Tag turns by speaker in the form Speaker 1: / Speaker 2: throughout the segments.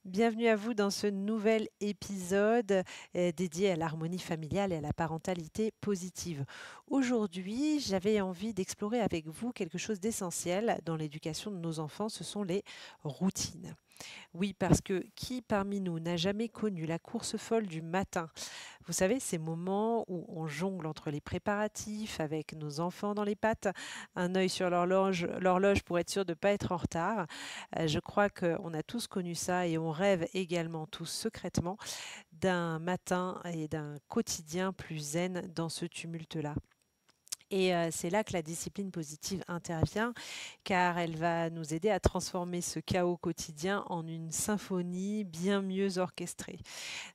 Speaker 1: Bienvenue à vous dans ce nouvel épisode dédié à l'harmonie familiale et à la parentalité positive. Aujourd'hui, j'avais envie d'explorer avec vous quelque chose d'essentiel dans l'éducation de nos enfants, ce sont les routines. Oui, parce que qui parmi nous n'a jamais connu la course folle du matin? Vous savez, ces moments où on jongle entre les préparatifs avec nos enfants dans les pattes, un œil sur l'horloge pour être sûr de ne pas être en retard. Je crois qu'on a tous connu ça et on rêve également tous secrètement d'un matin et d'un quotidien plus zen dans ce tumulte-là. Et c'est là que la discipline positive intervient, car elle va nous aider à transformer ce chaos quotidien en une symphonie bien mieux orchestrée.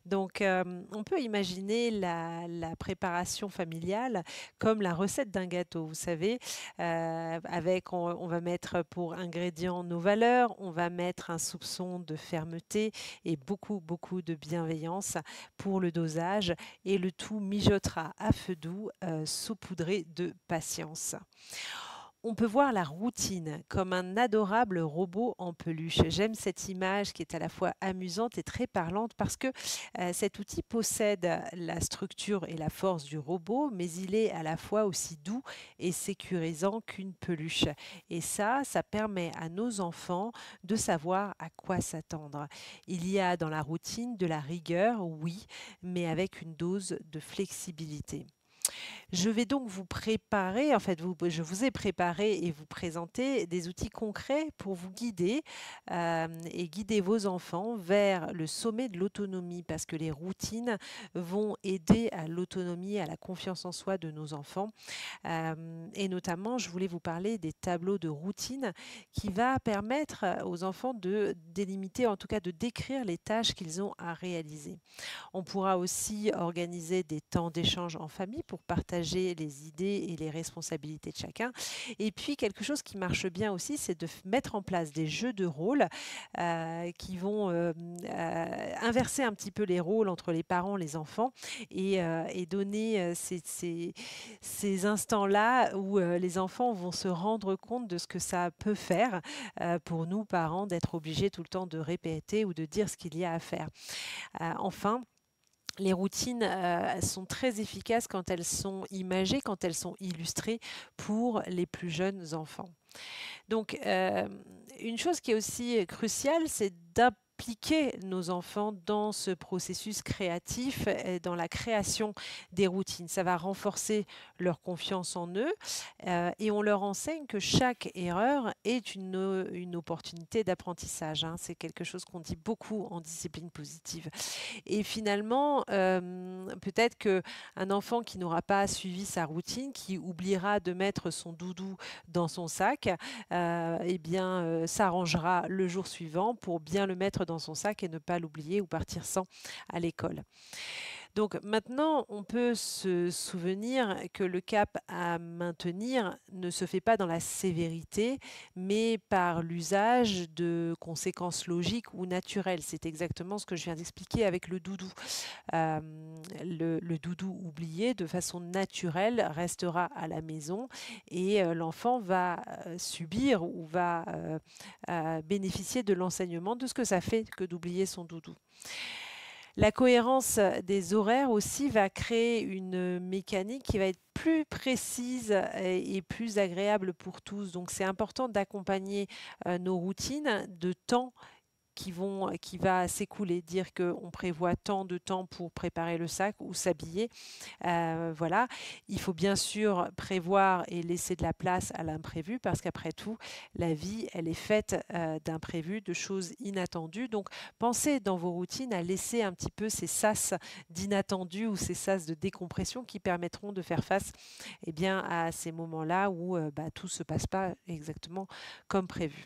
Speaker 1: Donc, on peut imaginer la préparation familiale comme la recette d'un gâteau. Vous savez, avec on va mettre pour ingrédients nos valeurs, on va mettre un soupçon de fermeté et beaucoup, beaucoup de bienveillance pour le dosage et le tout mijotera à feu doux, saupoudré de patience. On peut voir la routine comme un adorable robot en peluche. J'aime cette image qui est à la fois amusante et très parlante parce que cet outil possède la structure et la force du robot, mais il est à la fois aussi doux et sécurisant qu'une peluche. Et ça permet à nos enfants de savoir à quoi s'attendre. Il y a dans la routine de la rigueur, oui, mais avec une dose de flexibilité. Je vais donc vous préparer, en fait, je vous ai préparé et vous présenter des outils concrets pour vous guider et guider vos enfants vers le sommet de l'autonomie parce que les routines vont aider à l'autonomie, à la confiance en soi de nos enfants. Et notamment, je voulais vous parler des tableaux de routine qui va permettre aux enfants de délimiter, en tout cas de décrire les tâches qu'ils ont à réaliser. On pourra aussi organiser des temps d'échange en famille pour partager les idées et les responsabilités de chacun. Et puis, quelque chose qui marche bien aussi, c'est de mettre en place des jeux de rôle qui vont inverser un petit peu les rôles entre les parents et les enfants et donner ces instants-là où les enfants vont se rendre compte de ce que ça peut faire pour nous, parents, d'être obligés tout le temps de répéter ou de dire ce qu'il y a à faire. Enfin, les routines sont très efficaces quand elles sont imagées, quand elles sont illustrées pour les plus jeunes enfants. Donc, une chose qui est aussi cruciale, c'est d'impliquer nos enfants dans ce processus créatif, et dans la création des routines. Ça va renforcer leur confiance en eux et on leur enseigne que chaque erreur est une opportunité d'apprentissage, hein. C'est quelque chose qu'on dit beaucoup en discipline positive. Et finalement, peut-être qu'un enfant qui n'aura pas suivi sa routine, qui oubliera de mettre son doudou dans son sac, eh bien, s'arrangera le jour suivant pour bien le mettre dans son sac et ne pas l'oublier ou partir sans à l'école. Donc maintenant, on peut se souvenir que le cap à maintenir ne se fait pas dans la sévérité, mais par l'usage de conséquences logiques ou naturelles. C'est exactement ce que je viens d'expliquer avec le doudou. Le doudou oublié, de façon naturelle, restera à la maison et l'enfant va subir ou va bénéficier de l'enseignement de ce que ça fait que d'oublier son doudou. La cohérence des horaires aussi va créer une mécanique qui va être plus précise et plus agréable pour tous. Donc c'est important d'accompagner nos routines de temps qui va s'écouler, dire qu'on prévoit tant de temps pour préparer le sac ou s'habiller. Voilà. Il faut bien sûr prévoir et laisser de la place à l'imprévu parce qu'après tout, la vie, elle est faite d'imprévus, de choses inattendues. Donc, pensez dans vos routines à laisser un petit peu ces sas d'inattendu ou ces sas de décompression qui permettront de faire face eh bien, à ces moments-là où tout ne se passe pas exactement comme prévu.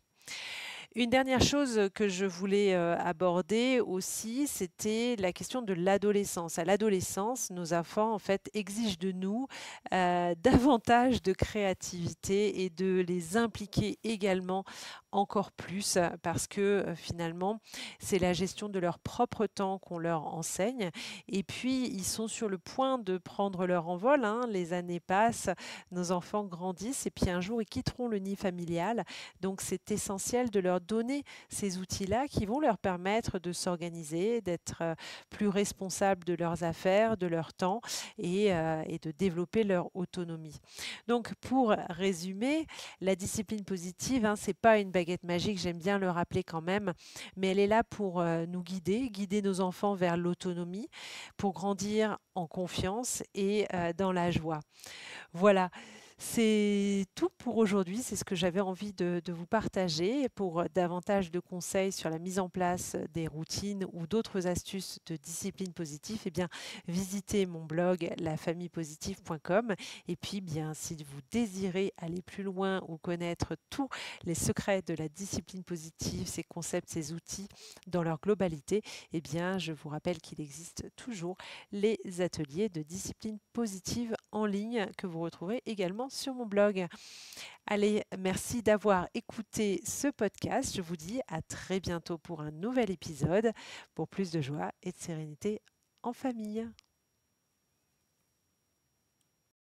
Speaker 1: Une dernière chose que je voulais aborder aussi, c'était la question de l'adolescence. À l'adolescence, nos enfants, en fait, exigent de nous davantage de créativité et de les impliquer également encore plus parce que finalement, c'est la gestion de leur propre temps qu'on leur enseigne. Et puis, ils sont sur le point de prendre leur envol, hein. Les années passent, nos enfants grandissent et puis un jour, ils quitteront le nid familial. Donc, c'est essentiel de leur donner ces outils-là qui vont leur permettre de s'organiser, d'être plus responsables de leurs affaires, de leur temps et de développer leur autonomie. Donc, pour résumer, la discipline positive, hein, c'est pas une baguette magique, j'aime bien le rappeler quand même, mais elle est là pour nous guider, guider nos enfants vers l'autonomie, pour grandir en confiance et dans la joie. Voilà, c'est tout pour aujourd'hui. C'est ce que j'avais envie de vous partager. Pour davantage de conseils sur la mise en place des routines ou d'autres astuces de discipline positive, eh bien, visitez mon blog lafamillepositive.com. Et puis, bien, si vous désirez aller plus loin ou connaître tous les secrets de la discipline positive, ces concepts, ces outils dans leur globalité, eh bien, je vous rappelle qu'il existe toujours les ateliers de discipline positive en ligne que vous retrouverez également sur mon blog. Allez, merci d'avoir écouté ce podcast. Je vous dis à très bientôt pour un nouvel épisode pour plus de joie et de sérénité en famille.